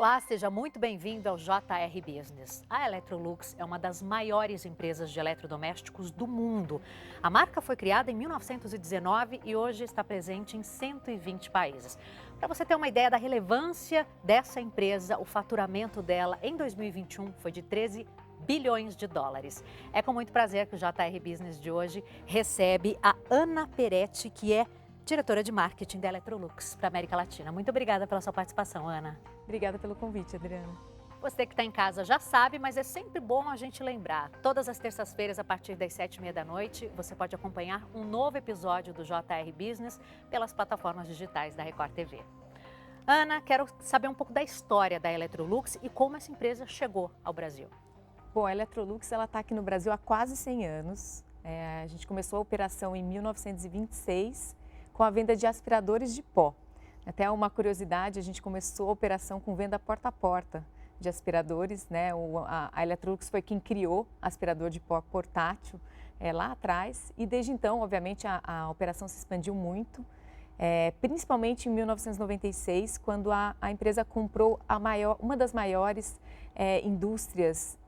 Olá, seja muito bem-vindo ao JR Business. A Electrolux é uma das maiores empresas de eletrodomésticos do mundo. A marca foi criada em 1919 e hoje está presente em 120 países. Para você ter uma ideia da relevância dessa empresa, o faturamento dela em 2021 foi de 13 bilhões de dólares. É com muito prazer que o JR Business de hoje recebe a Ana Peretti, que é diretora de marketing da Electrolux para a América Latina. Muito obrigada pela sua participação, Ana. Obrigada pelo convite, Adriana. Você que está em casa já sabe, mas é sempre bom a gente lembrar. Todas as terças-feiras, a partir das 7h30 da noite, você pode acompanhar um novo episódio do JR Business pelas plataformas digitais da Record TV. Ana, quero saber um pouco da história da Electrolux e como essa empresa chegou ao Brasil. Bom, a Electrolux está aqui no Brasil há quase 100 anos. A gente começou a operação em 1926 com a venda de aspiradores de pó. Até uma curiosidade, a gente começou a operação com venda porta a porta de aspiradores, né? A Electrolux foi quem criou aspirador de pó portátil lá atrás e desde então, obviamente, a operação se expandiu muito, principalmente em 1996, quando a empresa comprou uma das maiores indústrias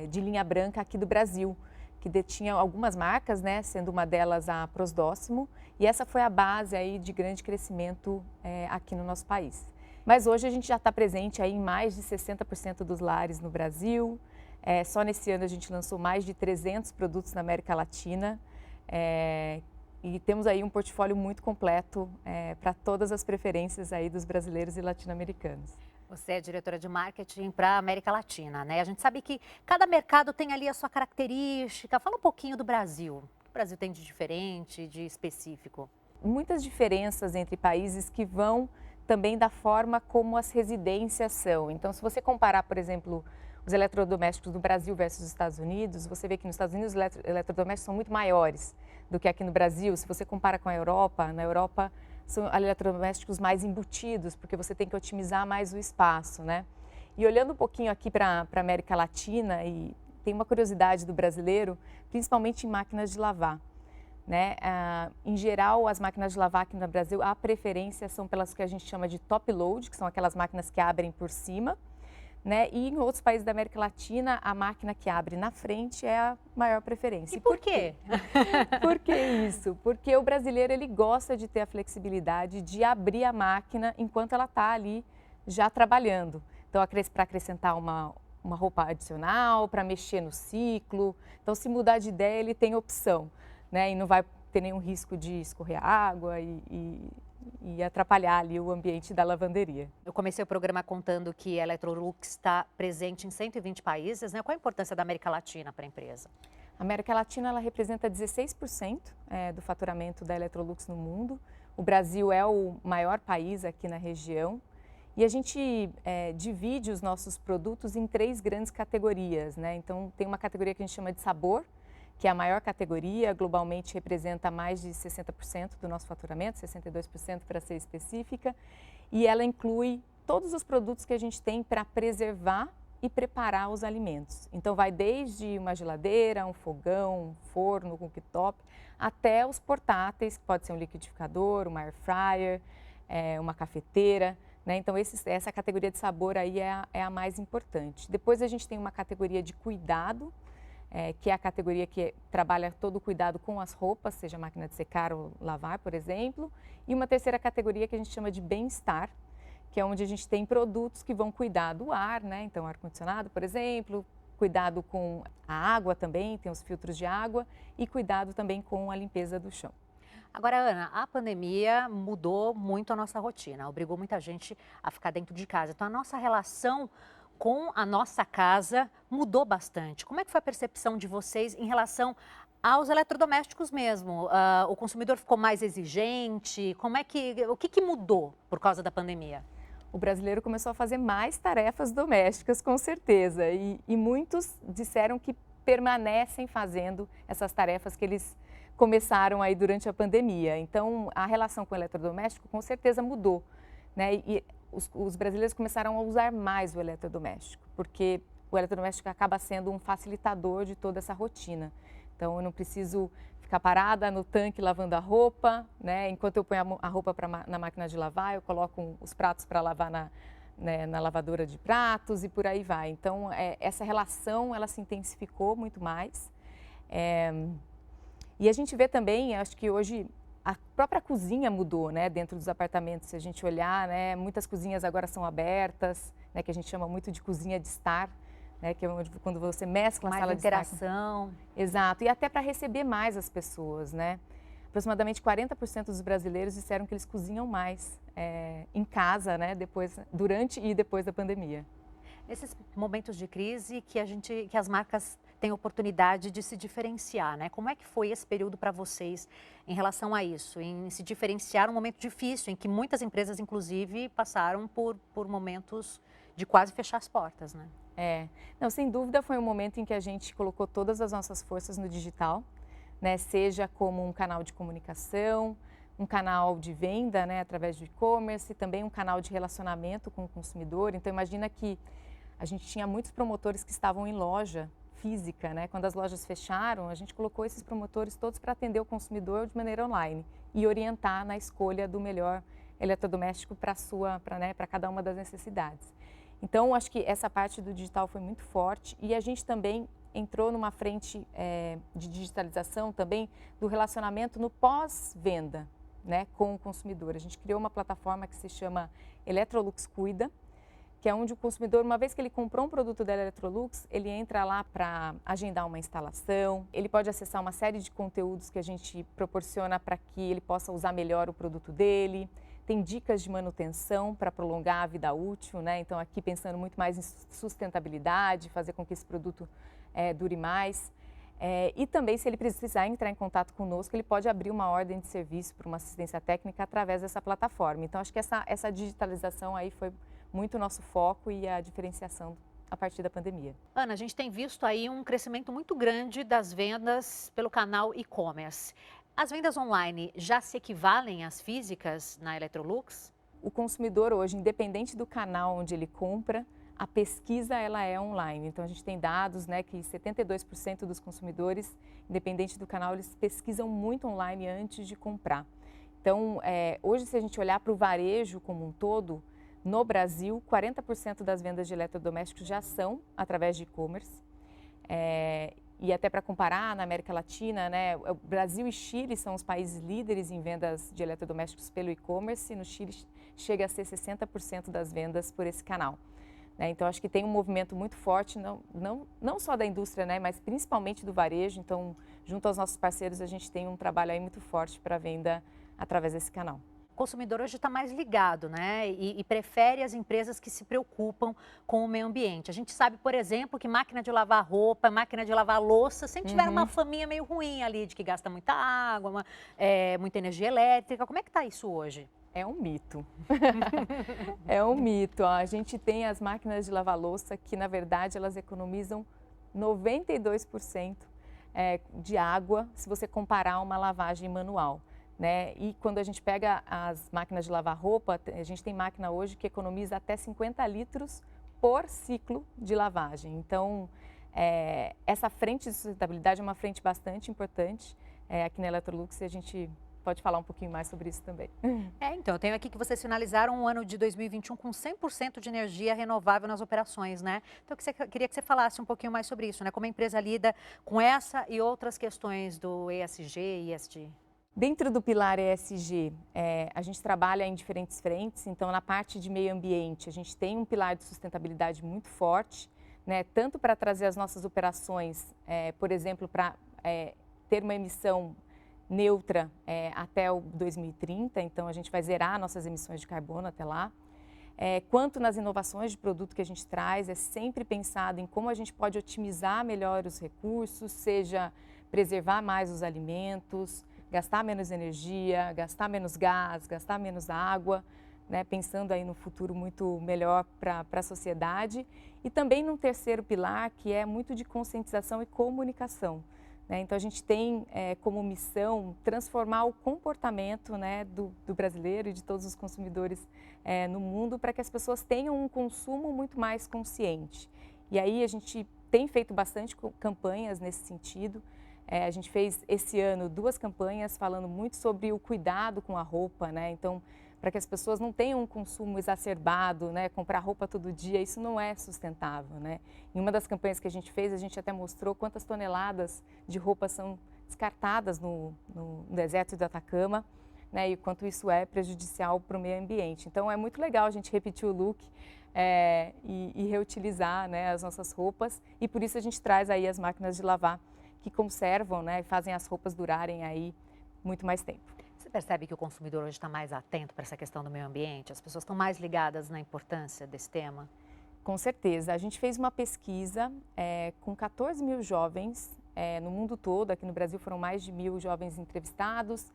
de linha branca aqui do Brasil, que detinha algumas marcas, né, sendo uma delas a Prosdóximo, e essa foi a base aí de grande crescimento aqui no nosso país. Mas hoje a gente já está presente aí em mais de 60% dos lares no Brasil. Só nesse ano a gente lançou mais de 300 produtos na América Latina e temos aí um portfólio muito completo para todas as preferências aí dos brasileiros e latino-americanos. Você é diretora de marketing para a América Latina, né? A gente sabe que cada mercado tem ali a sua característica. Fala um pouquinho do Brasil. O que o Brasil tem de diferente, de específico? Muitas diferenças entre países que vão também da forma como as residências são. Então, se você comparar, por exemplo, os eletrodomésticos do Brasil versus os Estados Unidos, você vê que nos Estados Unidos os eletrodomésticos são muito maiores do que aqui no Brasil. Se você compara com a Europa, na Europa são eletrodomésticos mais embutidos, porque você tem que otimizar mais o espaço, né? E olhando um pouquinho aqui para a América Latina, e tem uma curiosidade do brasileiro, principalmente em máquinas de lavar, né? Em geral, as máquinas de lavar aqui no Brasil, a preferência são pelas que a gente chama de top load, que são aquelas máquinas que abrem por cima, né? E em outros países da América Latina, a máquina que abre na frente é a maior preferência. E por quê? Por que isso? Porque o brasileiro ele gosta de ter a flexibilidade de abrir a máquina enquanto ela está ali já trabalhando. Então, para acrescentar uma roupa adicional, para mexer no ciclo. Então, se mudar de ideia, ele tem opção, né? E não vai ter nenhum risco de escorrer água e atrapalhar ali o ambiente da lavanderia. Eu comecei o programa contando que a Electrolux está presente em 120 países, né? Qual a importância da América Latina para a empresa? A América Latina ela representa 16% do faturamento da Electrolux no mundo. O Brasil é o maior país aqui na região. E a gente divide os nossos produtos em 3 grandes categorias, né? Então, tem uma categoria que a gente chama de sabor, que é a maior categoria, globalmente representa mais de 60% do nosso faturamento, 62% para ser específica, e ela inclui todos os produtos que a gente tem para preservar e preparar os alimentos. Então vai desde uma geladeira, um fogão, um forno, um cooktop, até os portáteis, que pode ser um liquidificador, uma air fryer, uma cafeteira, né? Então essa categoria de sabor aí é a mais importante. Depois a gente tem uma categoria de cuidado, que é a categoria que trabalha todo o cuidado com as roupas, seja máquina de secar ou lavar, por exemplo. E uma terceira categoria que a gente chama de bem-estar, que é onde a gente tem produtos que vão cuidar do ar, né? Então, ar-condicionado, por exemplo, cuidado com a água também, tem os filtros de água, e cuidado também com a limpeza do chão. Agora, Ana, a pandemia mudou muito a nossa rotina, obrigou muita gente a ficar dentro de casa. Então, a nossa relação com a nossa casa mudou bastante. Como é que foi a percepção de vocês em relação aos eletrodomésticos mesmo? O consumidor ficou mais exigente? O que mudou por causa da pandemia? O brasileiro começou a fazer mais tarefas domésticas, com certeza, e muitos disseram que permanecem fazendo essas tarefas que eles começaram aí durante a pandemia. Então, a relação com o eletrodoméstico com certeza mudou, né? E os brasileiros começaram a usar mais o eletrodoméstico, porque o eletrodoméstico acaba sendo um facilitador de toda essa rotina. Então, eu não preciso ficar parada no tanque lavando a roupa, né? Enquanto eu ponho a roupa na máquina de lavar, eu coloco os pratos para lavar né, na lavadora de pratos e por aí vai. Então, essa relação, ela se intensificou muito mais. E a gente vê também, acho que hoje a própria cozinha mudou, né, dentro dos apartamentos. Se a gente olhar, né, muitas cozinhas agora são abertas, né, que a gente chama muito de cozinha de estar, né, que é onde, quando você mescla a sala de estar. Mais interação. Exato, e até para receber mais as pessoas, né? Aproximadamente 40% dos brasileiros disseram que eles cozinham mais em casa, né, durante e depois da pandemia. Nesses momentos de crise que as marcas têm oportunidade de se diferenciar, né? Como é que foi esse período para vocês em relação a isso, em se diferenciar um momento difícil, em que muitas empresas, inclusive, passaram por momentos de quase fechar as portas, né? Não, sem dúvida foi um momento em que a gente colocou todas as nossas forças no digital, né? Seja como um canal de comunicação, um canal de venda, né, através do e-commerce, também um canal de relacionamento com o consumidor. Então, imagina que a gente tinha muitos promotores que estavam em loja física, né? Quando as lojas fecharam, a gente colocou esses promotores todos para atender o consumidor de maneira online e orientar na escolha do melhor eletrodoméstico para cada uma das necessidades. Então, acho que essa parte do digital foi muito forte e a gente também entrou numa frente de digitalização também do relacionamento no pós-venda, né, com o consumidor. A gente criou uma plataforma que se chama Electrolux Cuida, que é onde o consumidor, uma vez que ele comprou um produto da Electrolux, ele entra lá para agendar uma instalação, ele pode acessar uma série de conteúdos que a gente proporciona para que ele possa usar melhor o produto dele, tem dicas de manutenção para prolongar a vida útil, né? Então aqui pensando muito mais em sustentabilidade, fazer com que esse produto dure mais. E também, se ele precisar entrar em contato conosco, ele pode abrir uma ordem de serviço para uma assistência técnica através dessa plataforma. Então acho que essa digitalização aí foi muito o nosso foco e a diferenciação a partir da pandemia. Ana, a gente tem visto aí um crescimento muito grande das vendas pelo canal e-commerce. As vendas online já se equivalem às físicas na Electrolux? O consumidor hoje, independente do canal onde ele compra, a pesquisa ela é online. Então a gente tem dados, né, que 72% dos consumidores, independente do canal, eles pesquisam muito online antes de comprar. Então hoje, se a gente olhar para o varejo como um todo, no Brasil, 40% das vendas de eletrodomésticos já são através de e-commerce. E até para comparar, na América Latina, né, o Brasil e Chile são os países líderes em vendas de eletrodomésticos pelo e-commerce. No Chile chega a ser 60% das vendas por esse canal. Então, acho que tem um movimento muito forte, não só da indústria, né, mas principalmente do varejo. Então, junto aos nossos parceiros, a gente tem um trabalho aí muito forte para a venda através desse canal. O consumidor hoje está mais ligado, né? E prefere as empresas que se preocupam com o meio ambiente. A gente sabe, por exemplo, que máquina de lavar roupa, máquina de lavar louça, sempre tiveram uma faminha meio ruim ali, de que gasta muita água, muita energia elétrica. Como é que está isso hoje? É um mito. É um mito. A gente tem as máquinas de lavar louça que, na verdade, elas economizam 92% de água se você comparar uma lavagem manual. Né? E quando a gente pega as máquinas de lavar roupa, a gente tem máquina hoje que economiza até 50 litros por ciclo de lavagem. Então, essa frente de sustentabilidade é uma frente bastante importante aqui na Electrolux e a gente pode falar um pouquinho mais sobre isso também. Então, eu tenho aqui que vocês finalizaram o ano de 2021 com 100% de energia renovável nas operações, né? Então, eu queria que você falasse um pouquinho mais sobre isso, né? Como a empresa lida com essa e outras questões do ESG e ESG. Dentro do pilar ESG, a gente trabalha em diferentes frentes. Então, na parte de meio ambiente, a gente tem um pilar de sustentabilidade muito forte, né? Tanto para trazer as nossas operações, por exemplo, para ter uma emissão neutra até o 2030. Então, a gente vai zerar nossas emissões de carbono até lá. Quanto nas inovações de produto que a gente traz, é sempre pensado em como a gente pode otimizar melhor os recursos, seja preservar mais os alimentos, gastar menos energia, gastar menos gás, gastar menos água, né? Pensando aí no futuro muito melhor para a sociedade. E também num terceiro pilar, que é muito de conscientização e comunicação. Né? Então, a gente tem como missão transformar o comportamento, né, do brasileiro e de todos os consumidores no mundo para que as pessoas tenham um consumo muito mais consciente. E aí a gente tem feito bastante campanhas nesse sentido. A gente fez esse ano 2 campanhas falando muito sobre o cuidado com a roupa, né? Então, para que as pessoas não tenham um consumo exacerbado, né? Comprar roupa todo dia, isso não é sustentável, né? Em uma das campanhas que a gente fez, a gente até mostrou quantas toneladas de roupa são descartadas no deserto do Atacama, né? E o quanto isso é prejudicial para o meio ambiente. Então é muito legal a gente repetir o look e reutilizar, né, as nossas roupas, e por isso a gente traz aí as máquinas de lavar que conservam, né, e fazem as roupas durarem aí muito mais tempo. Você percebe que o consumidor hoje está mais atento para essa questão do meio ambiente? As pessoas estão mais ligadas na importância desse tema? Com certeza. A gente fez uma pesquisa com 14 mil jovens no mundo todo. Aqui no Brasil foram mais de 1.000 jovens entrevistados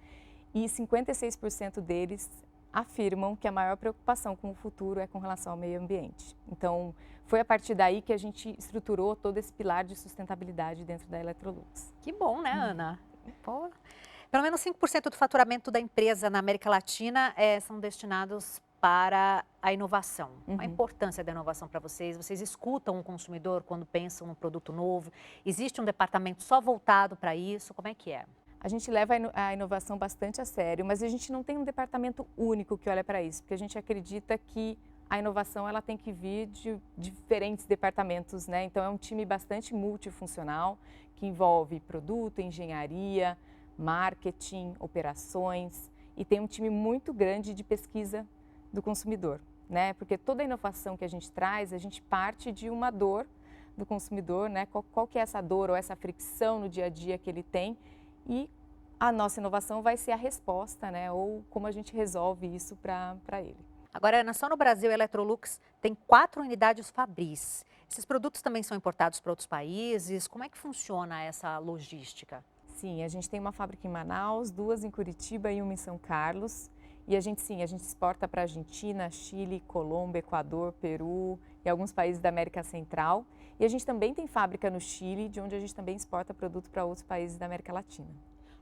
e 56% deles afirmam que a maior preocupação com o futuro é com relação ao meio ambiente. Então, foi a partir daí que a gente estruturou todo esse pilar de sustentabilidade dentro da Electrolux. Que bom, né, Ana? Pô. Pelo menos 5% do faturamento da empresa na América Latina são destinados para a inovação. A importância da inovação para vocês? Vocês escutam o consumidor quando pensam num produto novo? Existe um departamento só voltado para isso? Como é que é? A gente leva a inovação bastante a sério, mas a gente não tem um departamento único que olha para isso, porque a gente acredita que a inovação ela tem que vir de diferentes departamentos, né? Então é um time bastante multifuncional, que envolve produto, engenharia, marketing, operações, e tem um time muito grande de pesquisa do consumidor, né? Porque toda a inovação que a gente traz, a gente parte de uma dor do consumidor, né? Qual que é essa dor ou essa fricção no dia a dia que ele tem, e a nossa inovação vai ser a resposta, né? Ou como a gente resolve isso para ele. Agora, Ana, só no Brasil, a Electrolux tem 4 unidades Fabris. Esses produtos também são importados para outros países? Como é que funciona essa logística? Sim, a gente tem uma fábrica em Manaus, 2 em Curitiba e uma em São Carlos. E a gente exporta para Argentina, Chile, Colômbia, Equador, Peru e alguns países da América Central. E a gente também tem fábrica no Chile, de onde a gente também exporta produto para outros países da América Latina.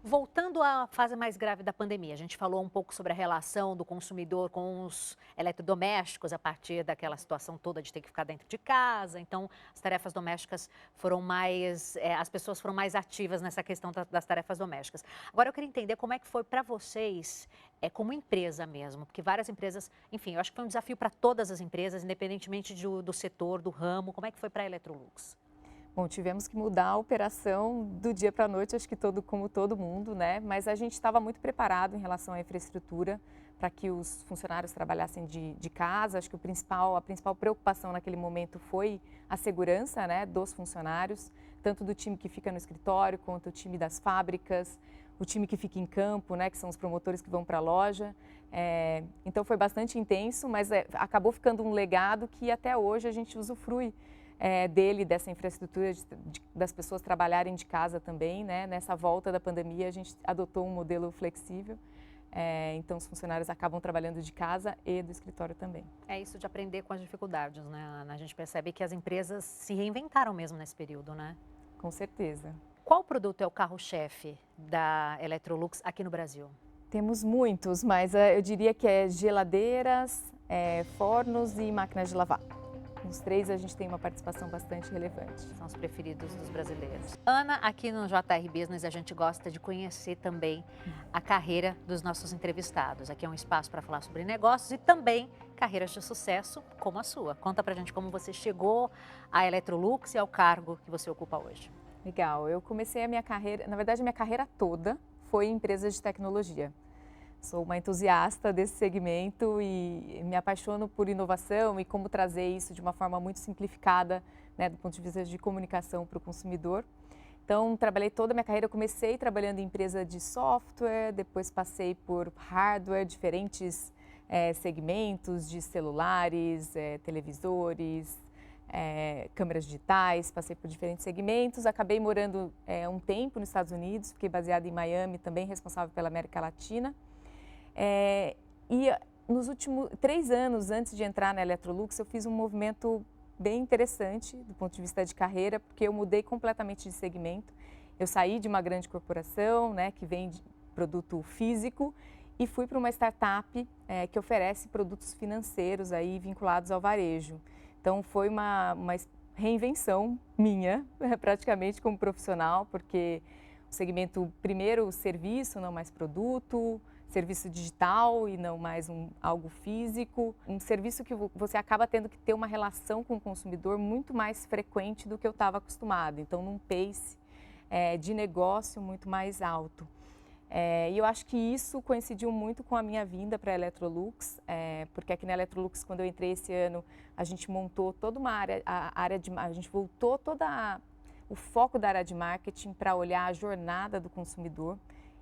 Voltando à fase mais grave da pandemia, a gente falou um pouco sobre a relação do consumidor com os eletrodomésticos a partir daquela situação toda de ter que ficar dentro de casa. Então, as tarefas domésticas foram mais, as pessoas foram mais ativas nessa questão das tarefas domésticas. Agora, eu queria entender como é que foi para vocês, como empresa mesmo, porque várias empresas, enfim, eu acho que foi um desafio para todas as empresas, independentemente do setor, do ramo. Como é que foi para a Electrolux? Bom, tivemos que mudar a operação do dia para a noite, acho que como todo mundo, né? Mas a gente estava muito preparado em relação à infraestrutura para que os funcionários trabalhassem de casa. Acho que a principal preocupação naquele momento foi a segurança, né, dos funcionários, tanto do time que fica no escritório, quanto o time das fábricas, o time que fica em campo, né, que são os promotores que vão para a loja. Então foi bastante intenso, mas acabou ficando um legado que até hoje a gente usufrui dessa infraestrutura, das pessoas trabalharem de casa também, né? Nessa volta da pandemia, a gente adotou um modelo flexível, então os funcionários acabam trabalhando de casa e do escritório também. É isso de aprender com as dificuldades, né, Ana? A gente percebe que as empresas se reinventaram mesmo nesse período, né? Com certeza. Qual produto é o carro-chefe da Electrolux aqui no Brasil? Temos muitos, mas eu diria que é geladeiras, fornos e máquinas de lavar. Nos 3 a gente tem uma participação bastante relevante. São os preferidos dos brasileiros. Ana, aqui no JR Business a gente gosta de conhecer também a carreira dos nossos entrevistados. Aqui é um espaço para falar sobre negócios e também carreiras de sucesso como a sua. Conta pra gente como você chegou à Electrolux e ao cargo que você ocupa hoje. Legal, eu comecei a minha carreira, na verdade a minha carreira toda foi em empresas de tecnologia. Sou uma entusiasta desse segmento e me apaixono por inovação e como trazer isso de uma forma muito simplificada, né, do ponto de vista de comunicação para o consumidor. Então, trabalhei toda a minha carreira, eu comecei trabalhando em empresa de software, depois passei por hardware, diferentes segmentos de celulares, televisores, câmeras digitais, passei por diferentes segmentos. Acabei morando um tempo nos Estados Unidos, fiquei baseada em Miami, também responsável pela América Latina. E nos últimos 3 anos, antes de entrar na Electrolux, eu fiz um movimento bem interessante do ponto de vista de carreira, porque eu mudei completamente de segmento. Eu saí de uma grande corporação, né, que vende produto físico, e fui para uma startup que oferece produtos financeiros aí vinculados ao varejo. Então foi uma reinvenção minha, praticamente como profissional, porque o segmento, primeiro, serviço, não mais produto, serviço digital e não mais algo físico, um serviço que você acaba tendo que ter uma relação com o consumidor muito mais frequente do que eu estava acostumado, então num pace de negócio muito mais alto. E eu acho que isso coincidiu muito com a minha vinda para a Electrolux, porque aqui na Electrolux, quando eu entrei esse ano, a gente montou toda uma área, a gente voltou o foco da área de marketing para olhar a jornada do consumidor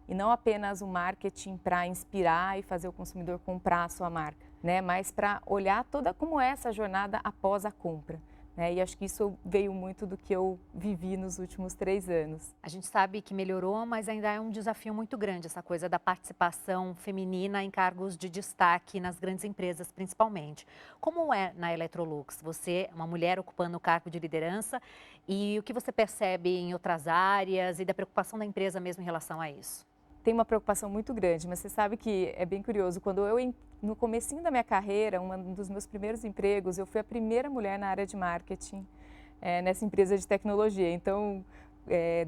e não apenas o marketing para inspirar e fazer o consumidor comprar a sua marca, né? Mas para olhar como é essa jornada após a compra. E acho que isso veio muito do que eu vivi nos últimos 3 anos. A gente sabe que melhorou, mas ainda é um desafio muito grande essa coisa da participação feminina em cargos de destaque nas grandes empresas, principalmente. Como é na Electrolux? Você é uma mulher ocupando o cargo de liderança e o que você percebe em outras áreas e da preocupação da empresa mesmo em relação a isso? Tem uma preocupação muito grande, mas você sabe que é bem curioso, quando no comecinho da minha carreira, um dos meus primeiros empregos, eu fui a primeira mulher na área de marketing nessa empresa de tecnologia. Então,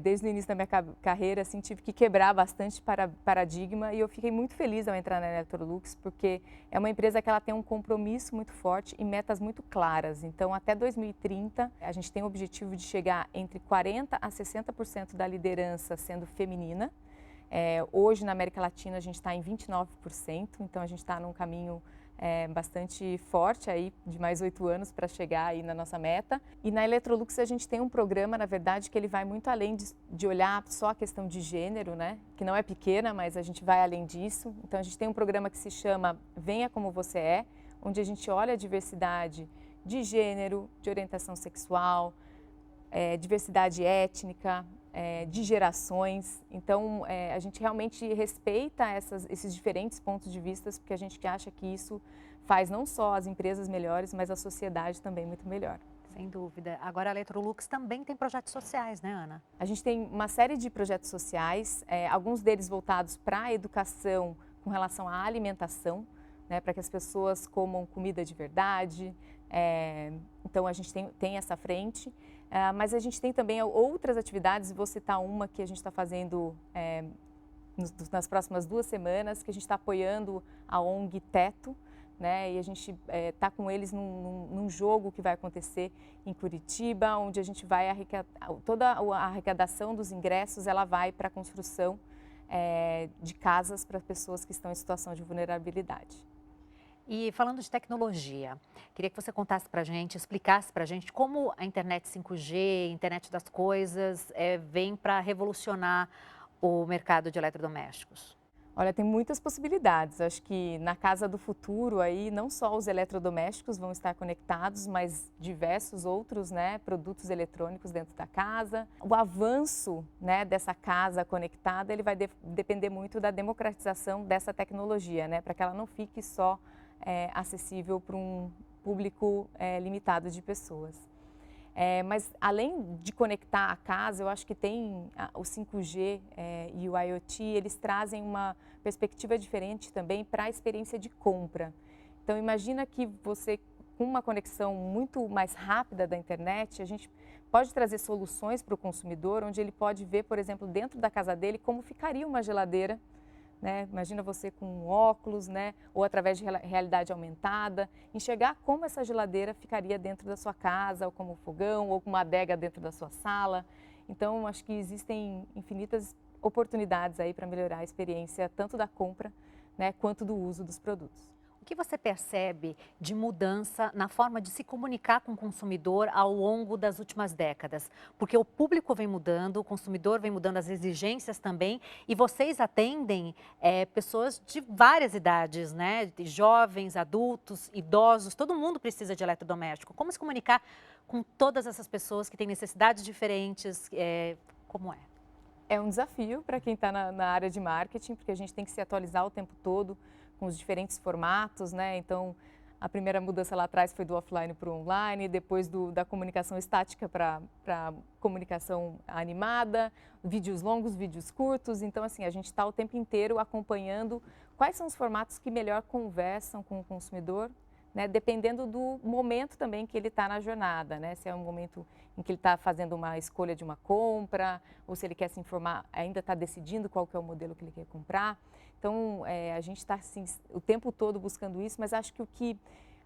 desde o início da minha carreira, assim, tive que quebrar bastante paradigma e eu fiquei muito feliz ao entrar na Electrolux, porque é uma empresa que ela tem um compromisso muito forte e metas muito claras. Então, até 2030, a gente tem o objetivo de chegar entre 40% a 60% da liderança sendo feminina. Hoje, na América Latina, a gente está em 29%, então a gente está num caminho bastante forte aí, de mais 8 anos para chegar aí na nossa meta. E na Electrolux a gente tem um programa, na verdade, que ele vai muito além de olhar só a questão de gênero, né? Que não é pequena, mas a gente vai além disso. Então a gente tem um programa que se chama Venha Como Você É, onde a gente olha a diversidade de gênero, de orientação sexual, diversidade étnica, de gerações. Então, a gente realmente respeita esses diferentes pontos de vista, porque a gente acha que isso faz não só as empresas melhores, mas a sociedade também muito melhor. Sem dúvida. Agora a Electrolux também tem projetos sociais, né, Ana? A gente tem uma série de projetos sociais, alguns deles voltados para a educação com relação à alimentação, né, para que as pessoas comam comida de verdade. Então, a gente tem essa frente. Mas a gente tem também outras atividades, vou citar uma que a gente está fazendo nas próximas 2 semanas, que a gente está apoiando a ONG Teto, né? E a gente está com eles num jogo que vai acontecer em Curitiba, onde a gente vai toda a arrecadação dos ingressos, ela vai para a construção de casas para pessoas que estão em situação de vulnerabilidade. E falando de tecnologia, queria que você contasse para a gente, explicasse para a gente como a internet 5G, internet das coisas, vem para revolucionar o mercado de eletrodomésticos. Olha, tem muitas possibilidades. Acho que na casa do futuro aí não só os eletrodomésticos vão estar conectados, mas diversos outros, né, produtos eletrônicos dentro da casa. O avanço, né, dessa casa conectada, ele vai depender muito da democratização dessa tecnologia, né, para que ela não fique só acessível para um público limitado de pessoas. Mas além de conectar a casa, eu acho que tem o 5G e o IoT, eles trazem uma perspectiva diferente também para a experiência de compra. Então imagina que você, com uma conexão muito mais rápida da internet, a gente pode trazer soluções para o consumidor, onde ele pode ver, por exemplo, dentro da casa dele, como ficaria uma geladeira. Né? Imagina você com um óculos, né? Ou através de realidade aumentada, enxergar como essa geladeira ficaria dentro da sua casa, ou como um fogão, ou com uma adega dentro da sua sala. Então, acho que existem infinitas oportunidades aí para melhorar a experiência tanto da compra, né, quanto do uso dos produtos. O que você percebe de mudança na forma de se comunicar com o consumidor ao longo das últimas décadas? Porque o público vem mudando, o consumidor vem mudando, as exigências também, e vocês atendem pessoas de várias idades, né? De jovens, adultos, idosos, todo mundo precisa de eletrodoméstico. Como se comunicar com todas essas pessoas que têm necessidades diferentes? Como é? É um desafio para quem está na área de marketing, porque a gente tem que se atualizar o tempo todo com os diferentes formatos, né? Então, a primeira mudança lá atrás foi do offline para o online, depois da comunicação estática para comunicação animada, vídeos longos, vídeos curtos. Então, assim, a gente está o tempo inteiro acompanhando quais são os formatos que melhor conversam com o consumidor, né? Dependendo do momento também que ele está na jornada, né? Se é um momento em que ele está fazendo uma escolha de uma compra, ou se ele quer se informar, ainda está decidindo qual que é o modelo que ele quer comprar. Então, a gente está assim, o tempo todo buscando isso, mas acho que o que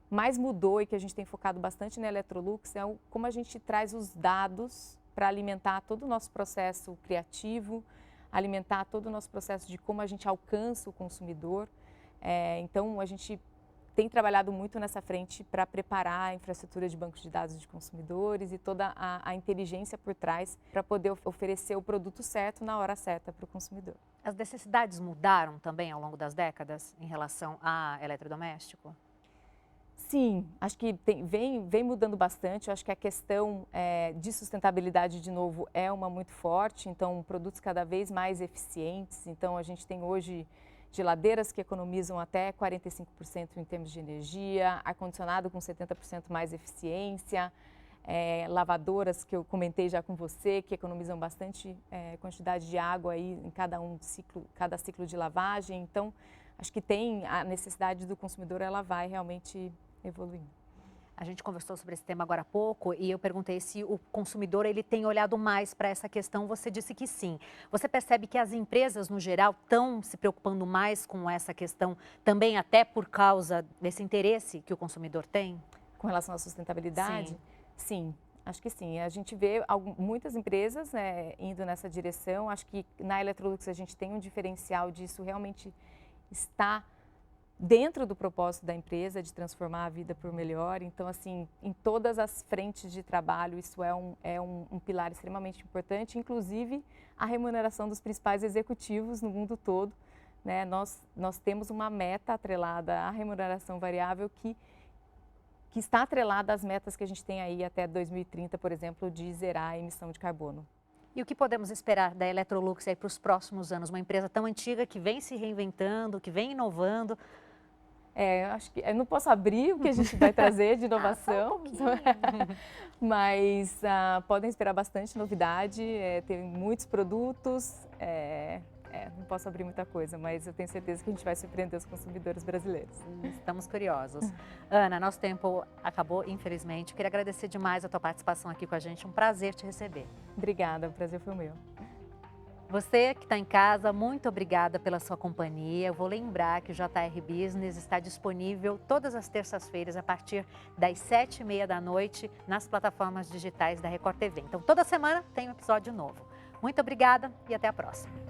mais mudou e que a gente tem focado bastante na Electrolux é como a gente traz os dados para alimentar todo o nosso processo criativo, alimentar todo o nosso processo de como a gente alcança o consumidor. Então, a gente tem trabalhado muito nessa frente para preparar a infraestrutura de bancos de dados de consumidores e toda a inteligência por trás para poder oferecer o produto certo na hora certa para o consumidor. As necessidades mudaram também ao longo das décadas em relação a eletrodoméstico? Sim, acho que vem mudando bastante. Eu acho que a questão de sustentabilidade, de novo, é uma muito forte. Então, produtos cada vez mais eficientes. Então, a gente tem hoje geladeiras que economizam até 45% em termos de energia, ar-condicionado com 70% mais eficiência, lavadoras que eu comentei já com você, que economizam bastante quantidade de água aí em cada ciclo de lavagem. Então, acho que tem a necessidade do consumidor, ela vai realmente evoluindo. A gente conversou sobre esse tema agora há pouco e eu perguntei se o consumidor ele tem olhado mais para essa questão. Você disse que sim. Você percebe que as empresas, no geral, estão se preocupando mais com essa questão também até por causa desse interesse que o consumidor tem? Com relação à sustentabilidade? Sim. Sim, acho que sim. A gente vê muitas empresas indo nessa direção. Acho que na Electrolux a gente tem um diferencial disso realmente está dentro do propósito da empresa de transformar a vida por melhor. Então, assim, em todas as frentes de trabalho, isso é um pilar extremamente importante, inclusive a remuneração dos principais executivos no mundo todo. Né? Nós temos uma meta atrelada à remuneração variável que está atrelada às metas que a gente tem aí até 2030, por exemplo, de zerar a emissão de carbono. E o que podemos esperar da Electrolux aí para os próximos anos? Uma empresa tão antiga que vem se reinventando, que vem inovando. Acho que eu não posso abrir o que a gente vai trazer de inovação, mas podem esperar bastante novidade, tem muitos produtos, não posso abrir muita coisa, mas eu tenho certeza que a gente vai surpreender os consumidores brasileiros. Estamos curiosos. Ana, nosso tempo acabou, infelizmente. Queria agradecer demais a tua participação aqui com a gente, um prazer te receber. Obrigada, o prazer foi meu. Você que está em casa, muito obrigada pela sua companhia. Eu vou lembrar que o JR Business está disponível todas as terças-feiras a partir das 7h30 da noite nas plataformas digitais da Record TV. Então, toda semana tem um episódio novo. Muito obrigada e até a próxima.